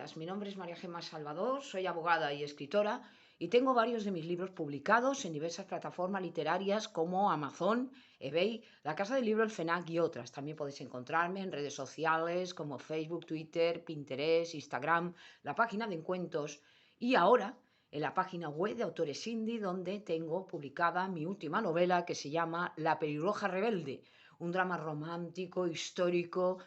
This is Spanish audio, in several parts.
días, mi nombre es María Gemma Salvador, soy abogada y escritora y tengo varios de mis libros publicados en diversas plataformas literarias como Amazon, eBay, la Casa del Libro, el FNAC y otras. También podéis encontrarme en redes sociales como Facebook, Twitter, Pinterest, Instagram, la página de encuentros y ahora en la página web de Autores Indie, donde tengo publicada mi última novela que se llama La pelirroja rebelde, un drama romántico, histórico,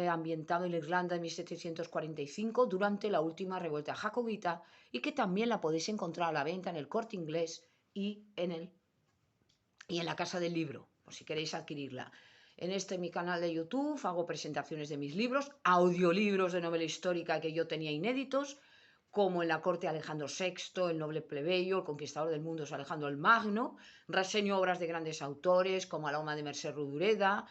ambientado en Irlanda en 1745 durante la última revuelta jacobita y que también la podéis encontrar a la venta en el Corte Inglés y en la Casa del Libro, por si queréis adquirirla. En mi canal de YouTube hago presentaciones de mis libros, audiolibros de novela histórica que yo tenía inéditos, como en la corte Alejandro VI, el noble plebeyo, el conquistador del mundo es Alejandro el Magno, reseño obras de grandes autores como Aloma de Mercè Rodoreda,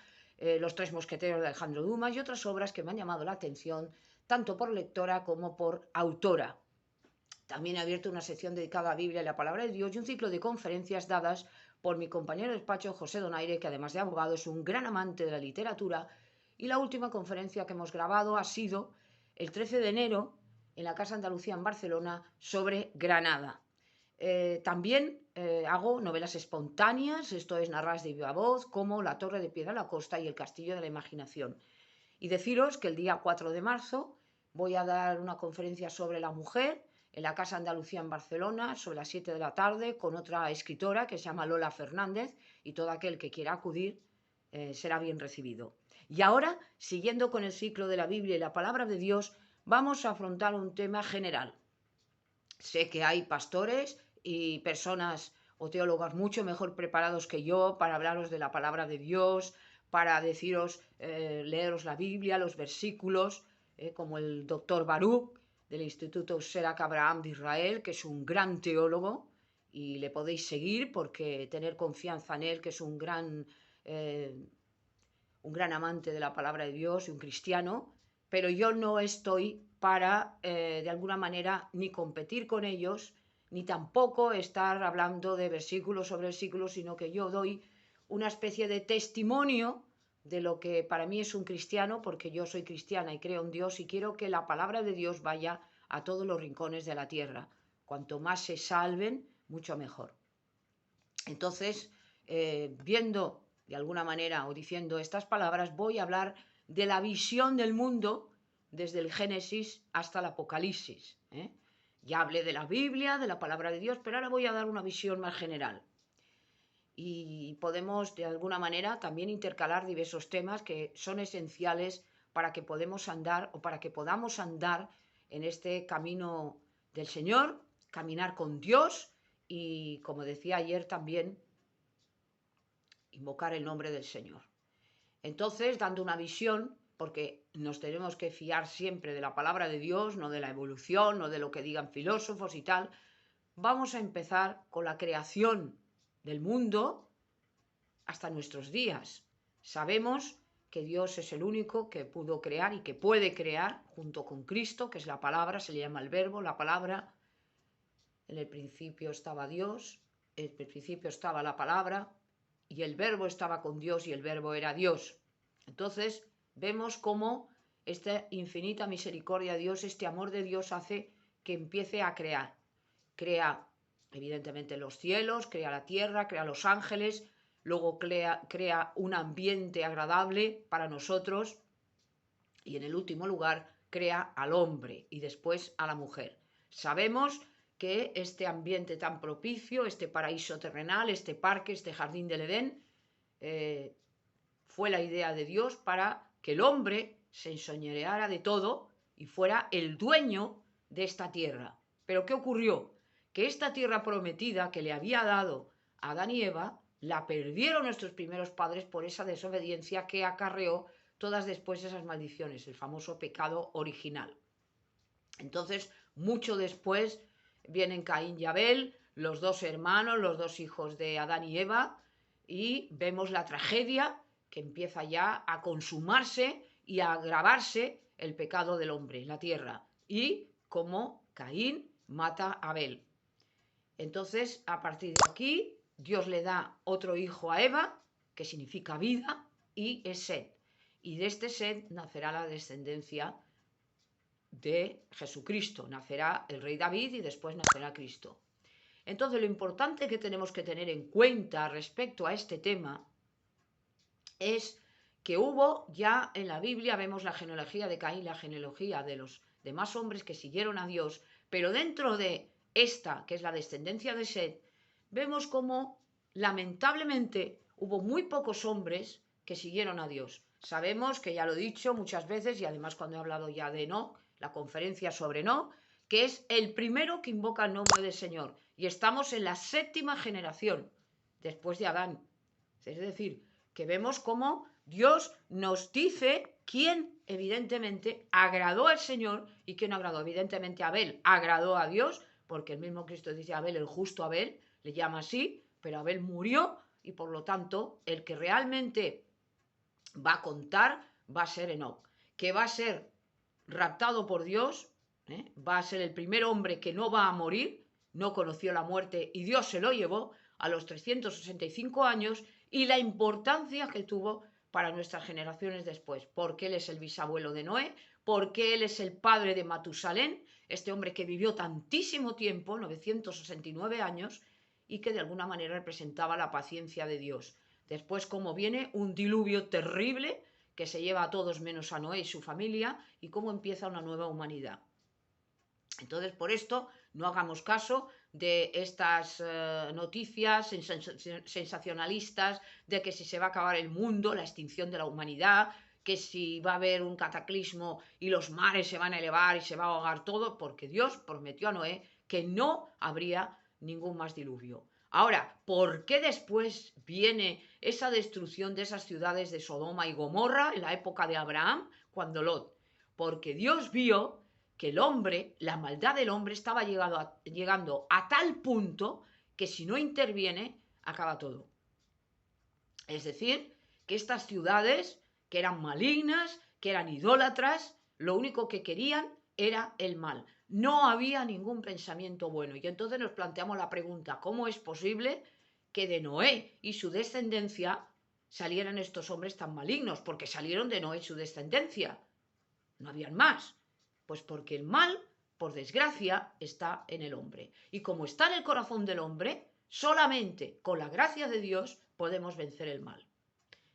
Los tres mosqueteros de Alejandro Dumas y otras obras que me han llamado la atención tanto por lectora como por autora. También he abierto una sección dedicada a la Biblia y la Palabra de Dios y un ciclo de conferencias dadas por mi compañero de despacho José Donaire, que además de abogado es un gran amante de la literatura. Y la última conferencia que hemos grabado ha sido el 13 de enero en la Casa Andalucía en Barcelona sobre Granada. También hago novelas espontáneas, esto es narradas de viva voz, como La Torre de Piedra a la Costa y El Castillo de la Imaginación. Y deciros que el día 4 de marzo voy a dar una conferencia sobre la mujer en la Casa Andalucía en Barcelona, sobre las 7 de la tarde, con otra escritora que se llama Lola Fernández, y todo aquel que quiera acudir será bien recibido. Y ahora, siguiendo con el ciclo de la Biblia y la Palabra de Dios, vamos a afrontar un tema general. Sé que hay pastores y personas o teólogos mucho mejor preparados que yo para hablaros de la palabra de Dios, para deciros, leeros la Biblia, los versículos, como el doctor Baruch del Instituto Serak Abraham de Israel, que es un gran teólogo y le podéis seguir porque tener confianza en él, que es un gran amante de la palabra de Dios y un cristiano, pero yo no estoy para, de alguna manera, ni competir con ellos, ni tampoco estar hablando de versículo sobre versículo, sino que yo doy una especie de testimonio de lo que para mí es un cristiano, porque yo soy cristiana y creo en Dios y quiero que la palabra de Dios vaya a todos los rincones de la tierra. Cuanto más se salven, mucho mejor. Entonces, viendo de alguna manera o diciendo estas palabras, voy a hablar de la visión del mundo desde el Génesis hasta el Apocalipsis. Ya hablé de la Biblia, de la palabra de Dios, pero ahora voy a dar una visión más general. Y podemos de alguna manera también intercalar diversos temas que son esenciales para que podamos andar en este camino del Señor, caminar con Dios y, como decía ayer también, invocar el nombre del Señor. Entonces, dando una visión, porque nos tenemos que fiar siempre de la palabra de Dios, no de la evolución, no de lo que digan filósofos y tal, vamos a empezar con la creación del mundo hasta nuestros días. Sabemos que Dios es el único que pudo crear y que puede crear junto con Cristo, que es la palabra, se le llama el verbo, la palabra. En el principio estaba Dios, en el principio estaba la palabra y el verbo estaba con Dios y el verbo era Dios. Entonces vemos cómo esta infinita misericordia de Dios, este amor de Dios hace que empiece a crear. Crea evidentemente los cielos, crea la tierra, crea los ángeles, luego crea un ambiente agradable para nosotros y en el último lugar crea al hombre y después a la mujer. Sabemos que este ambiente tan propicio, este paraíso terrenal, este parque, este jardín del Edén, fue la idea de Dios para que el hombre se enseñoreara de todo y fuera el dueño de esta tierra. Pero ¿qué ocurrió? Que esta tierra prometida que le había dado a Adán y Eva, la perdieron nuestros primeros padres por esa desobediencia que acarreó todas después esas maldiciones, el famoso pecado original. Entonces, mucho después vienen Caín y Abel, los dos hermanos, los dos hijos de Adán y Eva, y vemos la tragedia que empieza ya a consumarse y a agravarse el pecado del hombre en la tierra, y cómo Caín mata a Abel. Entonces, a partir de aquí, Dios le da otro hijo a Eva, que significa vida, y es Set. Y de este Set nacerá la descendencia de Jesucristo. Nacerá el rey David y después nacerá Cristo. Entonces, lo importante que tenemos que tener en cuenta respecto a este tema es que hubo ya en la Biblia, vemos la genealogía de Caín, la genealogía de los demás hombres que siguieron a Dios, pero dentro de esta, que es la descendencia de Set, vemos como lamentablemente hubo muy pocos hombres que siguieron a Dios. Sabemos que ya lo he dicho muchas veces y además cuando he hablado ya de Enoc, la conferencia sobre Enoc, que es el primero que invoca el nombre del Señor. Y estamos en la 7ª generación después de Adán. Es decir, que vemos cómo Dios nos dice quién evidentemente agradó al Señor y quién no agradó. Evidentemente Abel agradó a Dios, porque el mismo Cristo dice Abel, el justo Abel, le llama así, pero Abel murió y por lo tanto el que realmente va a contar va a ser Enoc, que va a ser raptado por Dios, va a ser el primer hombre que no va a morir, no conoció la muerte y Dios se lo llevó a los 365 años, y la importancia que tuvo para nuestras generaciones después, porque él es el bisabuelo de Noé, porque él es el padre de Matusalén, este hombre que vivió tantísimo tiempo, 969 años, y que de alguna manera representaba la paciencia de Dios. Después, como viene un diluvio terrible que se lleva a todos menos a Noé y su familia, y cómo empieza una nueva humanidad. Entonces, por esto, no hagamos caso de estas noticias sensacionalistas de que si se va a acabar el mundo, la extinción de la humanidad, que si va a haber un cataclismo y los mares se van a elevar y se va a ahogar todo, porque Dios prometió a Noé que no habría ningún más diluvio. Ahora, ¿por qué después viene esa destrucción de esas ciudades de Sodoma y Gomorra en la época de Abraham, cuando Lot? Porque Dios vio que el hombre, la maldad del hombre estaba llegando a tal punto que si no interviene, acaba todo. Es decir, que estas ciudades, que eran malignas, que eran idólatras, lo único que querían era el mal. No había ningún pensamiento bueno. Y entonces nos planteamos la pregunta, ¿cómo es posible que de Noé y su descendencia salieran estos hombres tan malignos? Porque salieron de Noé y su descendencia. No habían más. Pues porque el mal, por desgracia, está en el hombre. Y como está en el corazón del hombre, solamente con la gracia de Dios podemos vencer el mal.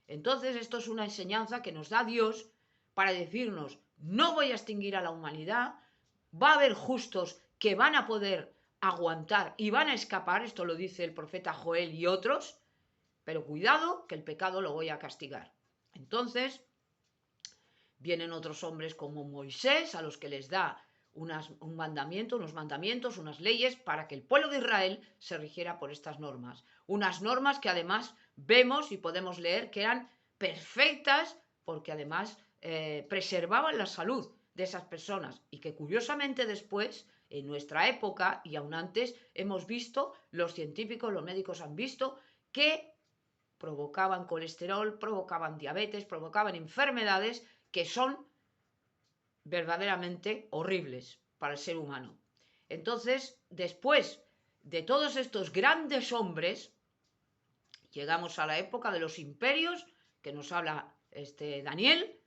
Entonces, esto es una enseñanza que nos da Dios para decirnos, no voy a extinguir a la humanidad, va a haber justos que van a poder aguantar y van a escapar, esto lo dice el profeta Joel y otros, pero cuidado que el pecado lo voy a castigar. Entonces, vienen otros hombres como Moisés, a los que les da unos mandamientos, unas leyes, para que el pueblo de Israel se rigiera por estas normas. Unas normas que además vemos y podemos leer que eran perfectas, porque además preservaban la salud de esas personas, y que curiosamente después, en nuestra época y aún antes, hemos visto, los científicos, los médicos han visto, que provocaban colesterol, provocaban diabetes, provocaban enfermedades que son verdaderamente horribles para el ser humano. Entonces, después de todos estos grandes hombres, llegamos a la época de los imperios, que nos habla Daniel,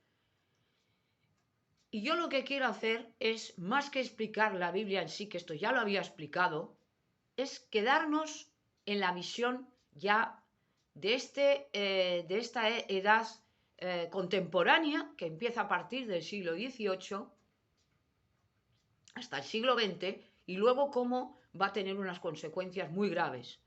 y yo lo que quiero hacer es, más que explicar la Biblia en sí, que esto ya lo había explicado, es quedarnos en la visión ya de esta edad contemporánea, que empieza a partir del siglo XVIII hasta el siglo XX, y luego cómo va a tener unas consecuencias muy graves.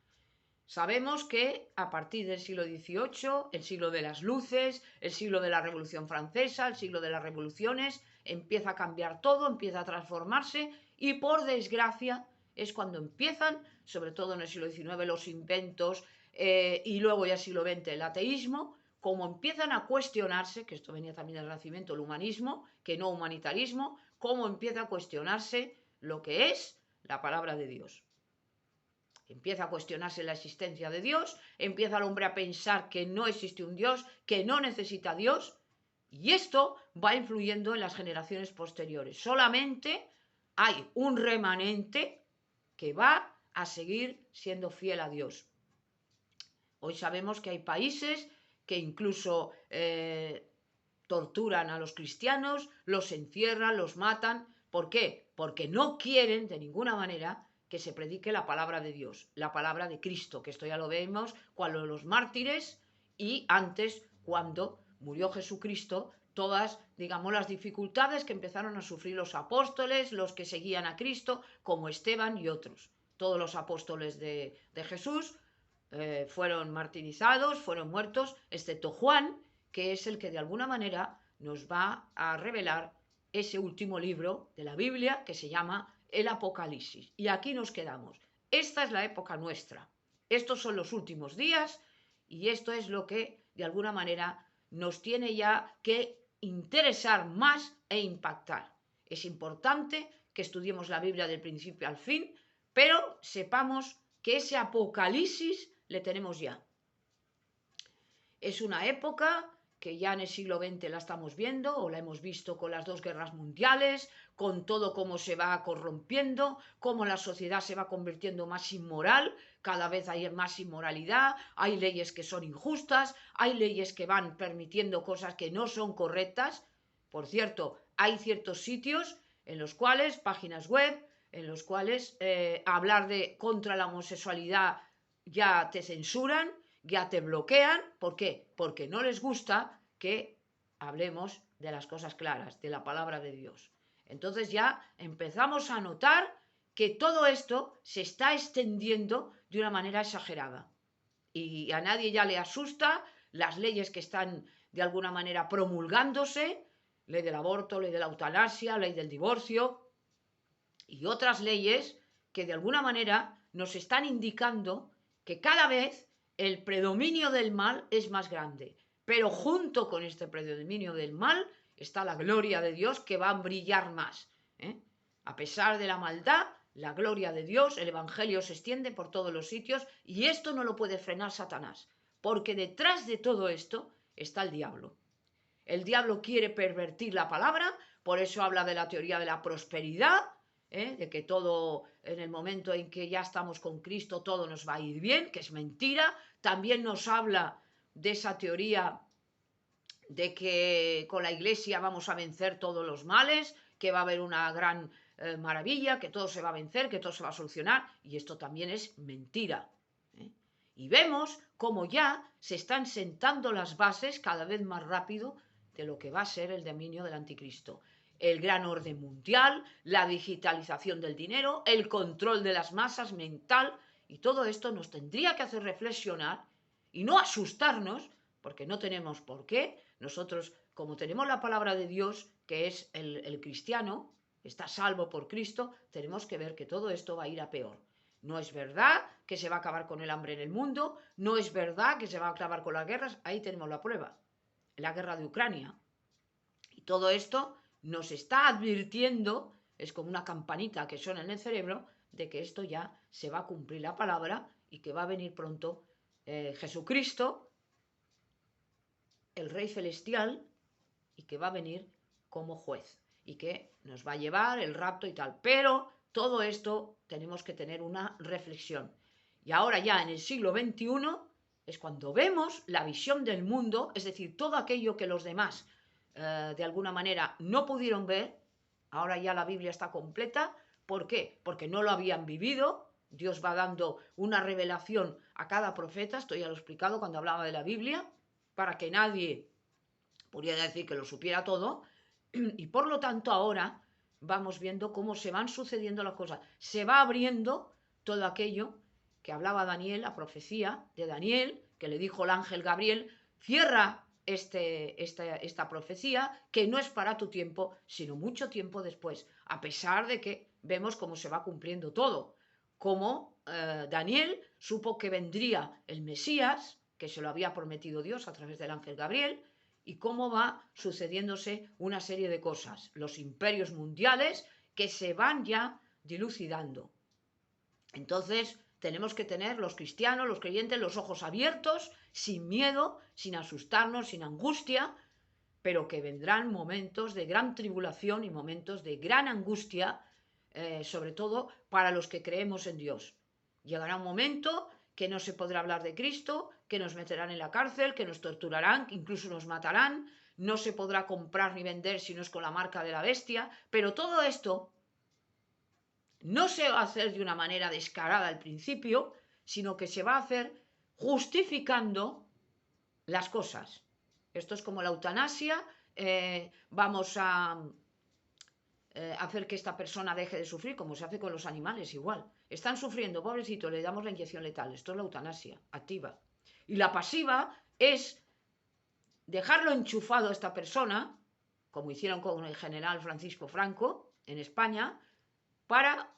Sabemos que a partir del siglo XVIII, el siglo de las luces, el siglo de la Revolución Francesa, el siglo de las revoluciones, empieza a cambiar todo, empieza a transformarse, y por desgracia es cuando empiezan, sobre todo en el siglo XIX, los inventos, y luego ya el siglo XX el ateísmo, como empiezan a cuestionarse, que esto venía también del Renacimiento, el humanismo, que no humanitarismo, cómo empieza a cuestionarse lo que es la palabra de Dios. Empieza a cuestionarse la existencia de Dios, empieza el hombre a pensar que no existe un Dios, que no necesita a Dios, y esto va influyendo en las generaciones posteriores. Solamente hay un remanente que va a seguir siendo fiel a Dios. Hoy sabemos que hay países que incluso torturan a los cristianos, los encierran, los matan. ¿Por qué? Porque no quieren de ninguna manera que se predique la palabra de Dios, la palabra de Cristo, que esto ya lo vemos cuando los mártires y antes cuando murió Jesucristo, todas, digamos, las dificultades que empezaron a sufrir los apóstoles, los que seguían a Cristo, como Esteban y otros. Todos los apóstoles de Jesús fueron martirizados, fueron muertos, excepto Juan, que es el que de alguna manera nos va a revelar ese último libro de la Biblia que se llama el Apocalipsis. Y aquí nos quedamos. Esta es la época nuestra. Estos son los últimos días y esto es lo que de alguna manera nos tiene ya que interesar más e impactar. Es importante que estudiemos la Biblia del principio al fin, pero sepamos que ese Apocalipsis le tenemos ya. Es una época que ya en el siglo XX la estamos viendo, o la hemos visto con las 2 guerras mundiales, con todo cómo se va corrompiendo, cómo la sociedad se va convirtiendo más inmoral, cada vez hay más inmoralidad, hay leyes que son injustas, hay leyes que van permitiendo cosas que no son correctas. Por cierto, hay ciertos sitios en los cuales, páginas web, en los cuales hablar contra la homosexualidad ya te censuran, ya te bloquean. ¿Por qué? Porque no les gusta que hablemos de las cosas claras, de la palabra de Dios. Entonces ya empezamos a notar que todo esto se está extendiendo de una manera exagerada. Y a nadie ya le asusta las leyes que están de alguna manera promulgándose, ley del aborto, ley de la eutanasia, ley del divorcio y otras leyes que de alguna manera nos están indicando que cada vez el predominio del mal es más grande, pero junto con este predominio del mal está la gloria de Dios que va a brillar más. A pesar de la maldad, la gloria de Dios, el Evangelio se extiende por todos los sitios y esto no lo puede frenar Satanás, porque detrás de todo esto está el diablo. El diablo quiere pervertir la palabra, por eso habla de la teoría de la prosperidad, de que todo, en el momento en que ya estamos con Cristo, todo nos va a ir bien, que es mentira. También nos habla de esa teoría de que con la Iglesia vamos a vencer todos los males, que va a haber una gran maravilla, que todo se va a vencer, que todo se va a solucionar, y esto también es mentira. Y vemos cómo ya se están sentando las bases cada vez más rápido de lo que va a ser el dominio del anticristo. El gran orden mundial, la digitalización del dinero, el control de las masas mental, y todo esto nos tendría que hacer reflexionar y no asustarnos, porque no tenemos por qué. Nosotros, como tenemos la palabra de Dios, que es el cristiano, está salvo por Cristo, tenemos que ver que todo esto va a ir a peor. No es verdad que se va a acabar con el hambre en el mundo, no es verdad que se va a acabar con las guerras, ahí tenemos la prueba, la guerra de Ucrania. Y todo esto nos está advirtiendo, es como una campanita que suena en el cerebro, de que esto ya se va a cumplir la palabra y que va a venir pronto Jesucristo, el Rey Celestial, y que va a venir como juez y que nos va a llevar el rapto y tal. Pero todo esto tenemos que tener una reflexión. Y ahora ya en el siglo XXI es cuando vemos la visión del mundo, es decir, todo aquello que los demás de alguna manera no pudieron ver. Ahora ya la Biblia está completa. ¿Por qué? Porque no lo habían vivido. Dios va dando una revelación a cada profeta, esto ya lo he explicado cuando hablaba de la Biblia, para que nadie pudiera decir que lo supiera todo. Y por lo tanto ahora vamos viendo cómo se van sucediendo las cosas. Se va abriendo todo aquello que hablaba Daniel, la profecía de Daniel, que le dijo el ángel Gabriel: cierra esta profecía, que no es para tu tiempo, sino mucho tiempo después, a pesar de que vemos cómo se va cumpliendo todo. Como Daniel supo que vendría el Mesías, que se lo había prometido Dios a través del ángel Gabriel, y cómo va sucediéndose una serie de cosas, los imperios mundiales que se van ya dilucidando. Entonces tenemos que tener los cristianos, los creyentes, los ojos abiertos, sin miedo, sin asustarnos, sin angustia, pero que vendrán momentos de gran tribulación y momentos de gran angustia, sobre todo para los que creemos en Dios. Llegará un momento que no se podrá hablar de Cristo, que nos meterán en la cárcel, que nos torturarán, que incluso nos matarán, no se podrá comprar ni vender si no es con la marca de la bestia, pero todo esto no se va a hacer de una manera descarada al principio, sino que se va a hacer justificando las cosas. Esto es como la eutanasia, vamos a hacer que esta persona deje de sufrir, como se hace con los animales igual. Están sufriendo, pobrecito, le damos la inyección letal. Esto es la eutanasia activa. Y la pasiva es dejarlo enchufado a esta persona, como hicieron con el general Francisco Franco en España, para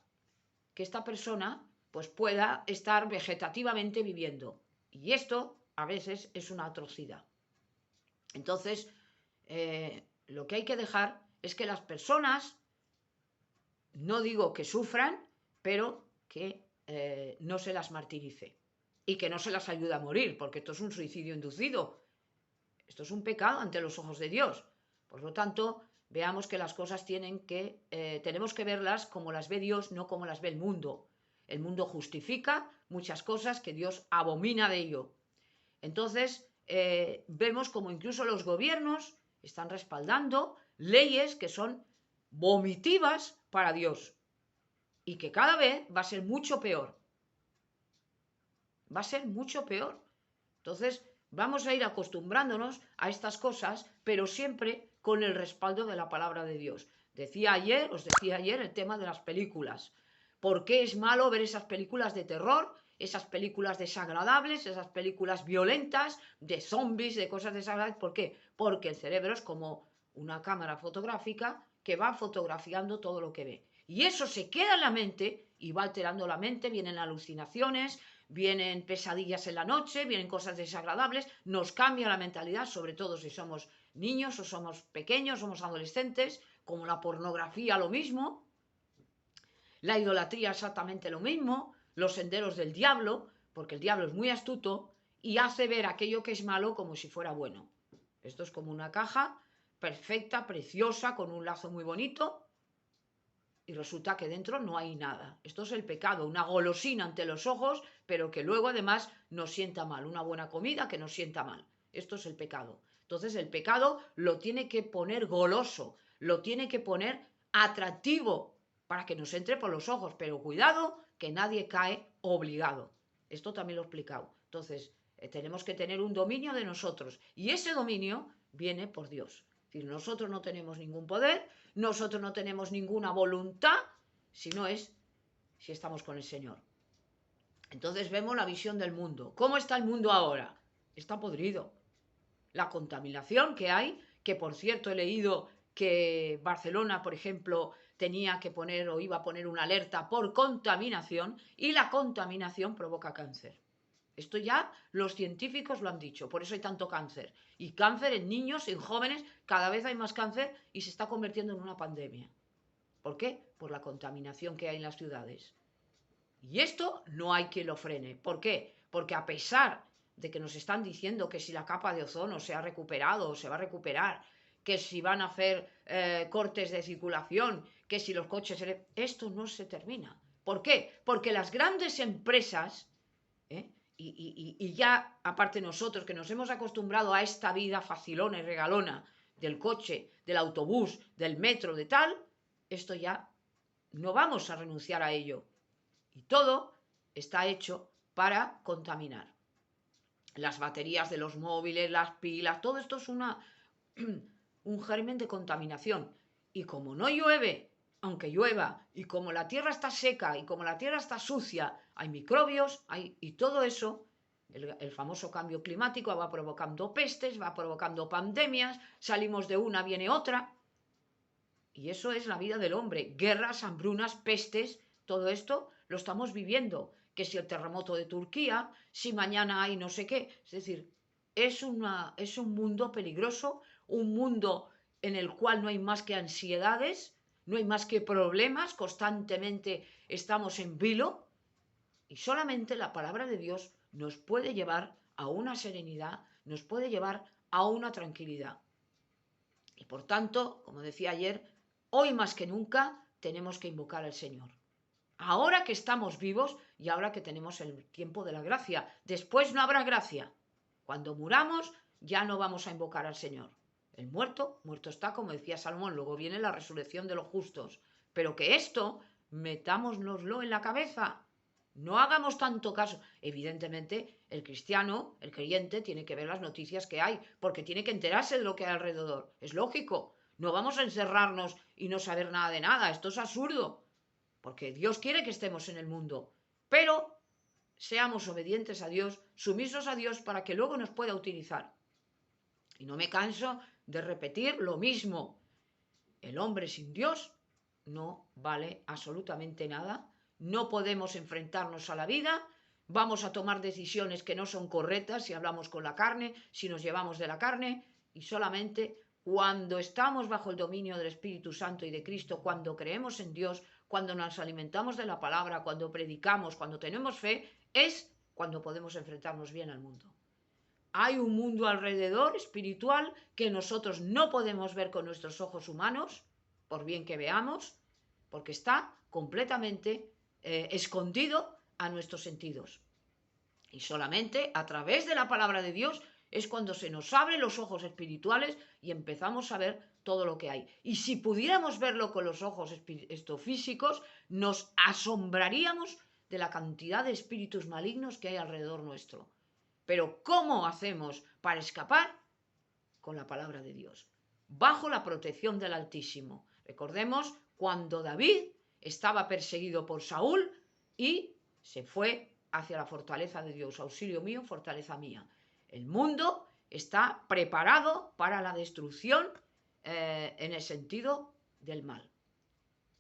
que esta persona pues pueda estar vegetativamente viviendo. Y esto a veces es una atrocidad. Entonces, lo que hay que dejar es que las personas, no digo que sufran, pero que no se las martirice y que no se las ayude a morir, porque esto es un suicidio inducido. Esto es un pecado ante los ojos de Dios. Por lo tanto, veamos que las cosas tenemos que verlas como las ve Dios, no como las ve el mundo. El mundo justifica muchas cosas que Dios abomina de ello. Entonces, vemos como incluso los gobiernos están respaldando leyes que son vomitivas para Dios y que cada vez va a ser mucho peor. Va a ser mucho peor. Entonces, vamos a ir acostumbrándonos a estas cosas, pero siempre con el respaldo de la palabra de Dios. Os decía ayer el tema de las películas. ¿Por qué es malo ver esas películas de terror, esas películas desagradables, esas películas violentas, de zombies, de cosas desagradables? ¿Por qué? Porque el cerebro es como una cámara fotográfica que va fotografiando todo lo que ve. Y eso se queda en la mente y va alterando la mente, vienen alucinaciones, vienen pesadillas en la noche, vienen cosas desagradables, nos cambia la mentalidad, sobre todo si somos niños o somos pequeños, somos adolescentes, como la pornografía lo mismo, la idolatría exactamente lo mismo, los senderos del diablo, porque el diablo es muy astuto y hace ver aquello que es malo como si fuera bueno. Esto es como una caja perfecta, preciosa, con un lazo muy bonito, y resulta que dentro no hay nada. Esto es el pecado, una golosina ante los ojos, pero que luego además nos sienta mal, una buena comida que nos sienta mal. Esto es el pecado. Entonces el pecado lo tiene que poner goloso, lo tiene que poner atractivo para que nos entre por los ojos, pero cuidado que nadie cae obligado. Esto también lo he explicado. Entonces tenemos que tener un dominio de nosotros y ese dominio viene por Dios. Es decir, nosotros no tenemos ningún poder, nosotros no tenemos ninguna voluntad, si estamos con el Señor. Entonces vemos la visión del mundo. ¿Cómo está el mundo ahora? Está podrido. La contaminación que hay, que por cierto he leído que Barcelona, por ejemplo, tenía que poner o iba a poner una alerta por contaminación, y la contaminación provoca cáncer. Esto ya los científicos lo han dicho, por eso hay tanto cáncer. Y cáncer en niños, en jóvenes, cada vez hay más cáncer y se está convirtiendo en una pandemia. ¿Por qué? Por la contaminación que hay en las ciudades. Y esto no hay quien lo frene. ¿Por qué? Porque a pesar de que nos están diciendo que si la capa de ozono se ha recuperado o se va a recuperar, que si van a hacer cortes de circulación, que si los coches... Esto no se termina. ¿Por qué? Porque las grandes empresas... Y ya, aparte nosotros que nos hemos acostumbrado a esta vida facilona y regalona del coche, del autobús, del metro, de tal, esto ya no vamos a renunciar a ello. Y todo está hecho para contaminar. Las baterías de los móviles, las pilas, todo esto es un germen de contaminación. Y como no llueve, aunque llueva, y como la tierra está seca y como la tierra está sucia, hay microbios, y todo eso, el famoso cambio climático va provocando pestes, va provocando pandemias, salimos de una, viene otra. Y eso es la vida del hombre, guerras, hambrunas, pestes, todo esto lo estamos viviendo. Que si el terremoto de Turquía, si mañana hay no sé qué. Es decir, es un mundo peligroso, un mundo en el cual no hay más que ansiedades, no hay más que problemas, constantemente estamos en vilo, y solamente la palabra de Dios nos puede llevar a una serenidad, nos puede llevar a una tranquilidad. Y por tanto, como decía ayer, hoy más que nunca tenemos que invocar al Señor. Ahora que estamos vivos y ahora que tenemos el tiempo de la gracia. Después no habrá gracia. Cuando muramos ya no vamos a invocar al Señor. El muerto, muerto está, como decía Salomón, luego viene la resurrección de los justos. Pero que esto metámonoslo en la cabeza. No hagamos tanto caso. Evidentemente, el cristiano, el creyente, tiene que ver las noticias que hay, porque tiene que enterarse de lo que hay alrededor. Es lógico. No vamos a encerrarnos y no saber nada de nada. Esto es absurdo. Porque Dios quiere que estemos en el mundo. Pero seamos obedientes a Dios, sumisos a Dios, para que luego nos pueda utilizar. Y no me canso de repetir lo mismo. El hombre sin Dios no vale absolutamente nada. No podemos enfrentarnos a la vida. Vamos a tomar decisiones que no son correctas si hablamos con la carne, si nos llevamos de la carne. Y solamente cuando estamos bajo el dominio del Espíritu Santo y de Cristo, cuando creemos en Dios, cuando nos alimentamos de la palabra, cuando predicamos, cuando tenemos fe, es cuando podemos enfrentarnos bien al mundo. Hay un mundo alrededor espiritual que nosotros no podemos ver con nuestros ojos humanos, por bien que veamos, porque está completamente escondido a nuestros sentidos. Y solamente a través de la palabra de Dios es cuando se nos abren los ojos espirituales y empezamos a ver todo lo que hay. Y si pudiéramos verlo con los ojos físicos, nos asombraríamos de la cantidad de espíritus malignos que hay alrededor nuestro. Pero ¿cómo hacemos para escapar? Con la palabra de Dios, bajo la protección del Altísimo. Recordemos cuando David estaba perseguido por Saúl y se fue hacia la fortaleza de Dios. Auxilio mío, fortaleza mía. El mundo está preparado para la destrucción en el sentido del mal.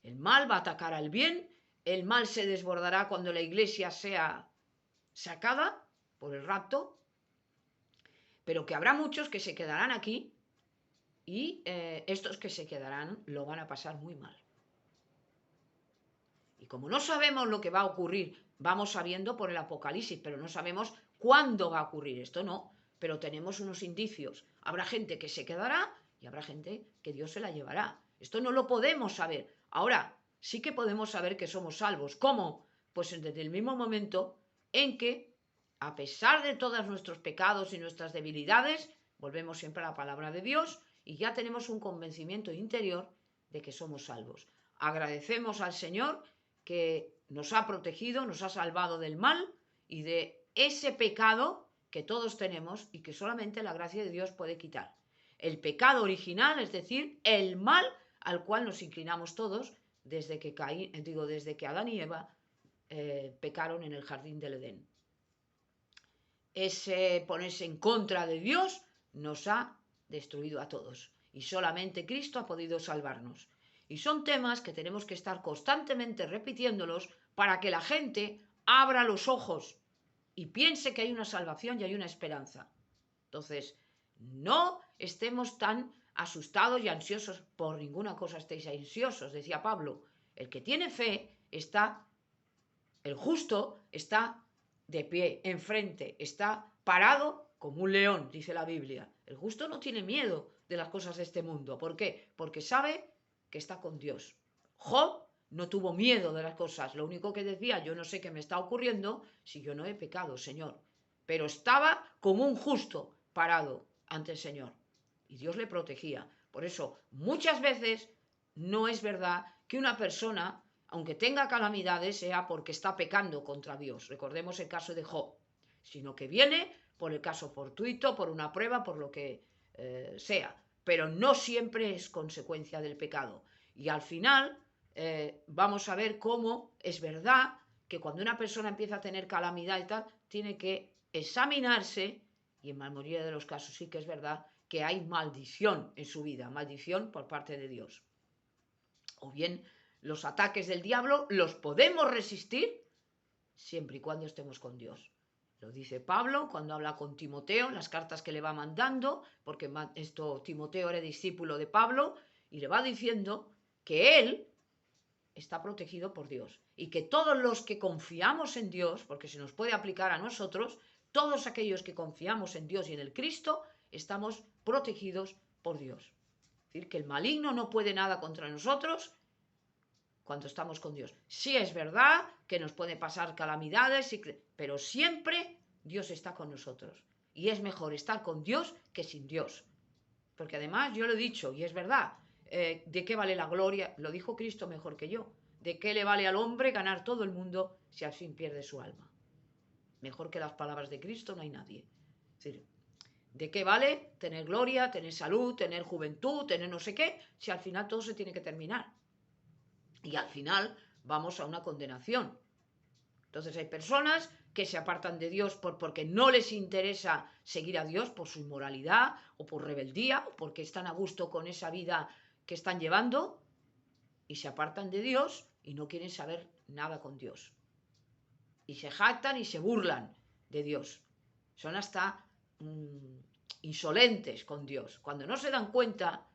El mal va a atacar al bien, el mal se desbordará cuando la iglesia sea sacada por el rapto, pero que habrá muchos que se quedarán aquí y estos que se quedarán lo van a pasar muy mal. Y como no sabemos lo que va a ocurrir, vamos sabiendo por el Apocalipsis, pero no sabemos cuándo va a ocurrir. Esto no, pero tenemos unos indicios. Habrá gente que se quedará y habrá gente que Dios se la llevará. Esto no lo podemos saber. Ahora, sí que podemos saber que somos salvos. ¿Cómo? Pues desde el mismo momento en que, a pesar de todos nuestros pecados y nuestras debilidades, volvemos siempre a la palabra de Dios y ya tenemos un convencimiento interior de que somos salvos. Agradecemos al Señor que nos ha protegido, nos ha salvado del mal y de ese pecado que todos tenemos y que solamente la gracia de Dios puede quitar. El pecado original, es decir, el mal al cual nos inclinamos todos desde que Adán y Eva pecaron en el jardín del Edén. Ese ponerse en contra de Dios nos ha destruido a todos y solamente Cristo ha podido salvarnos. Y son temas que tenemos que estar constantemente repitiéndolos para que la gente abra los ojos y piense que hay una salvación y hay una esperanza. Entonces, no estemos tan asustados y ansiosos por ninguna cosa, estéis ansiosos, decía Pablo. El que tiene fe el justo está de pie, enfrente, está parado como un león, dice la Biblia. El justo no tiene miedo de las cosas de este mundo. ¿Por qué? Porque sabe que está con Dios. Job no tuvo miedo de las cosas. Lo único que decía, yo no sé qué me está ocurriendo si yo no he pecado, Señor. Pero estaba como un justo parado ante el Señor. Y Dios le protegía. Por eso, muchas veces no es verdad que una persona, aunque tenga calamidades, sea porque está pecando contra Dios. Recordemos el caso de Job. Sino que viene por el caso fortuito, por una prueba, por lo que sea. Pero no siempre es consecuencia del pecado. Y al final vamos a ver cómo es verdad que cuando una persona empieza a tener calamidad y tal, tiene que examinarse, y en la mayoría de los casos sí que es verdad, que hay maldición en su vida, maldición por parte de Dios. O bien los ataques del diablo los podemos resistir siempre y cuando estemos con Dios. Lo dice Pablo cuando habla con Timoteo, en las cartas que le va mandando, porque Timoteo era discípulo de Pablo, y le va diciendo que él está protegido por Dios y que todos los que confiamos en Dios, porque se nos puede aplicar a nosotros, todos aquellos que confiamos en Dios y en el Cristo, estamos protegidos por Dios. Es decir, que el maligno no puede nada contra nosotros cuando estamos con Dios. Sí es verdad que nos puede pasar calamidades, pero siempre Dios está con nosotros. Y es mejor estar con Dios que sin Dios. Porque además yo lo he dicho, y es verdad, ¿de qué vale la gloria? Lo dijo Cristo mejor que yo. ¿De qué le vale al hombre ganar todo el mundo si al fin pierde su alma? Mejor que las palabras de Cristo no hay nadie. Es decir, ¿de qué vale tener gloria, tener salud, tener juventud, tener no sé qué, si al final todo se tiene que terminar? Y al final vamos a una condenación. Entonces hay personas que se apartan de Dios porque no les interesa seguir a Dios por su inmoralidad o por rebeldía o porque están a gusto con esa vida que están llevando y se apartan de Dios y no quieren saber nada con Dios. Y se jactan y se burlan de Dios. Son hasta insolentes con Dios, cuando no se dan cuenta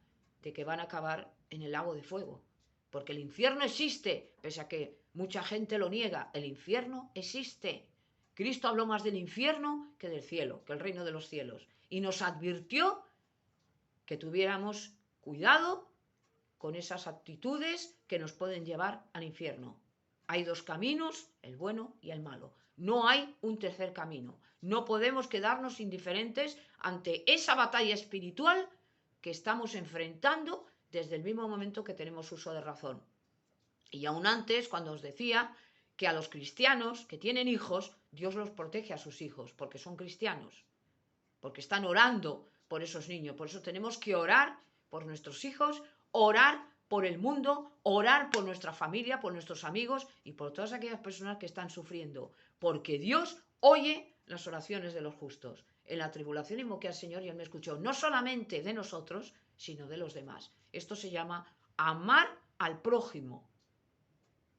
de que van a acabar en el lago de fuego. Porque el infierno existe, pese a que mucha gente lo niega, el infierno existe. Cristo habló más del infierno que del cielo, que el reino de los cielos. Y nos advirtió que tuviéramos cuidado con esas actitudes que nos pueden llevar al infierno. Hay dos caminos, el bueno y el malo. No hay un tercer camino. No podemos quedarnos indiferentes ante esa batalla espiritual que estamos enfrentando desde el mismo momento que tenemos uso de razón. Y aún antes, cuando os decía que a los cristianos que tienen hijos, Dios los protege a sus hijos, porque son cristianos, porque están orando por esos niños. Por eso tenemos que orar por nuestros hijos, orar por el mundo, orar por nuestra familia, por nuestros amigos y por todas aquellas personas que están sufriendo, porque Dios oye las oraciones de los justos. En la tribulación invoqué al Señor y Él me escuchó, no solamente de nosotros, sino de los demás. Esto se llama amar al prójimo.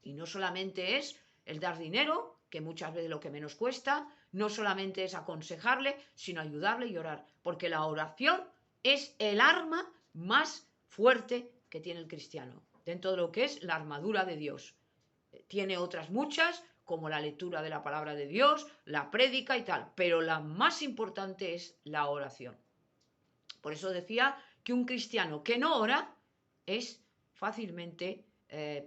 Y no solamente es el dar dinero, que muchas veces lo que menos cuesta, no solamente es aconsejarle, sino ayudarle y orar. Porque la oración es el arma más fuerte que tiene el cristiano, dentro de lo que es la armadura de Dios. Tiene otras muchas, como la lectura de la palabra de Dios, la prédica y tal, pero la más importante es la oración. Por eso decía que un cristiano que no ora es fácilmente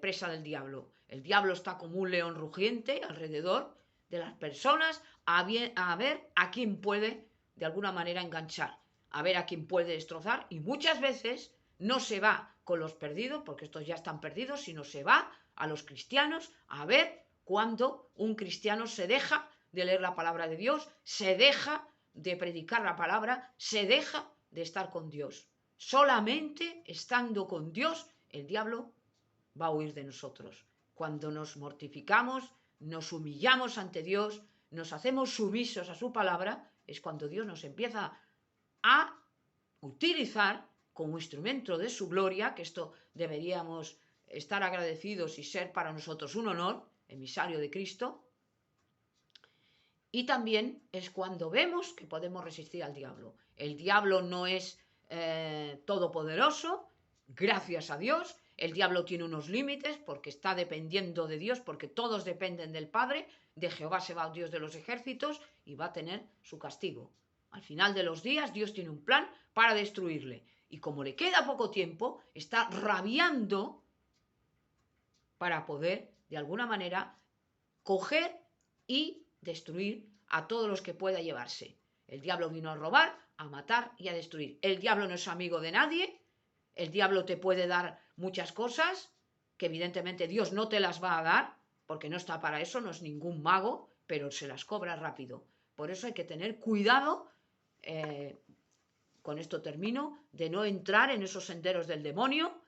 presa del diablo. El diablo está como un león rugiente alrededor de las personas a ver a quién puede de alguna manera enganchar, a ver a quién puede destrozar, y muchas veces no se va con los perdidos, porque estos ya están perdidos, sino se va a los cristianos a ver cuando un cristiano se deja de leer la palabra de Dios, se deja de predicar la palabra, se deja de estar con Dios. Solamente estando con Dios, el diablo va a huir de nosotros. Cuando nos mortificamos, nos humillamos ante Dios, nos hacemos sumisos a su palabra, es cuando Dios nos empieza a utilizar como instrumento de su gloria, que esto deberíamos estar agradecidos y ser para nosotros un honor, emisario de Cristo. Y también es cuando vemos que podemos resistir al diablo. El diablo no es todopoderoso, gracias a Dios. El diablo tiene unos límites porque está dependiendo de Dios, porque todos dependen del Padre. De Jehová se va el Dios de los ejércitos y va a tener su castigo. Al final de los días Dios tiene un plan para destruirle. Y como le queda poco tiempo, está rabiando para poder, de alguna manera, coger y destruir a todos los que pueda llevarse. El diablo vino a robar, a matar y a destruir. El diablo no es amigo de nadie. El diablo te puede dar muchas cosas que evidentemente Dios no te las va a dar, porque no está para eso, no es ningún mago, pero se las cobra rápido. Por eso hay que tener cuidado, con esto termino, de no entrar en esos senderos del demonio,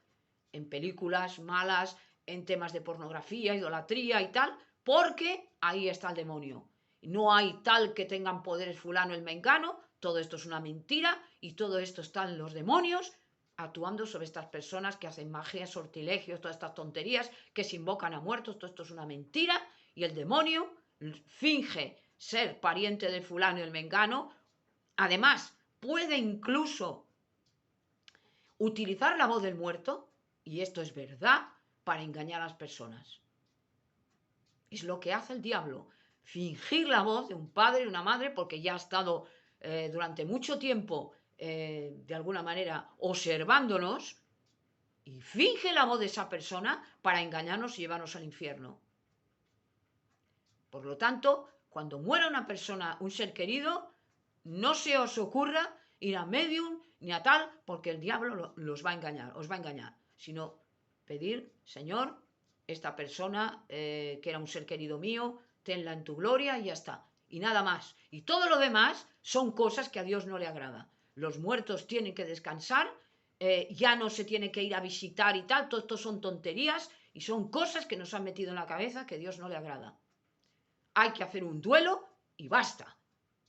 en películas malas, en temas de pornografía, idolatría y tal, porque ahí está el demonio. No hay tal que tengan poderes fulano el mengano, todo esto es una mentira y todo esto están los demonios actuando sobre estas personas que hacen magia, sortilegios, todas estas tonterías, que se invocan a muertos, todo esto es una mentira y el demonio finge ser pariente del fulano y el mengano. Además, puede incluso utilizar la voz del muerto, y esto es verdad, para engañar a las personas. Es lo que hace el diablo, fingir la voz de un padre y una madre, porque ya ha estado durante mucho tiempo, de alguna manera, observándonos, y finge la voz de esa persona para engañarnos y llevarnos al infierno. Por lo tanto, cuando muera una persona, un ser querido, no se os ocurra ir a medium, ni a tal, porque el diablo los va a engañar, os va a engañar, sino pedir, Señor, esta persona que era un ser querido mío, tenla en tu gloria y ya está, y nada más. Y todo lo demás son cosas que a Dios no le agrada. Los muertos tienen que descansar, ya no se tiene que ir a visitar y tal, todo esto son tonterías y son cosas que nos han metido en la cabeza que a Dios no le agrada. Hay que hacer un duelo y basta.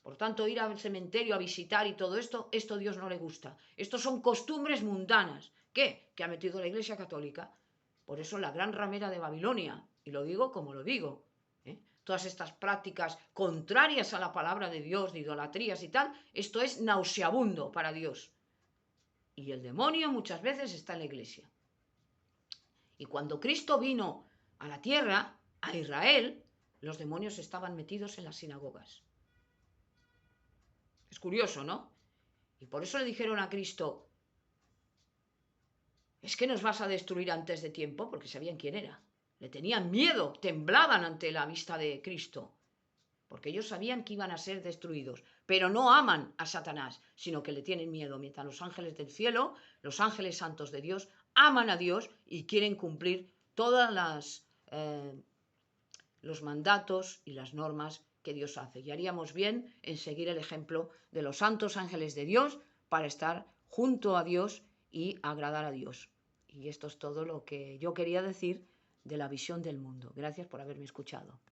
Por tanto, ir al cementerio a visitar y todo esto Dios no le gusta. Esto son costumbres mundanas. ¿Qué? Que ha metido la Iglesia Católica. Por eso la gran ramera de Babilonia, y lo digo como lo digo, todas estas prácticas contrarias a la palabra de Dios, de idolatrías y tal, esto es nauseabundo para Dios. Y el demonio muchas veces está en la Iglesia. Y cuando Cristo vino a la tierra, a Israel, los demonios estaban metidos en las sinagogas. Es curioso, ¿no? Y por eso le dijeron a Cristo, es que nos vas a destruir antes de tiempo, porque sabían quién era. Le tenían miedo, temblaban ante la vista de Cristo, porque ellos sabían que iban a ser destruidos, pero no aman a Satanás, sino que le tienen miedo, mientras los ángeles del cielo, los ángeles santos de Dios, aman a Dios y quieren cumplir todas los mandatos y las normas que Dios hace. Y haríamos bien en seguir el ejemplo de los santos ángeles de Dios para estar junto a Dios y agradar a Dios. Y esto es todo lo que yo quería decir de la visión del mundo. Gracias por haberme escuchado.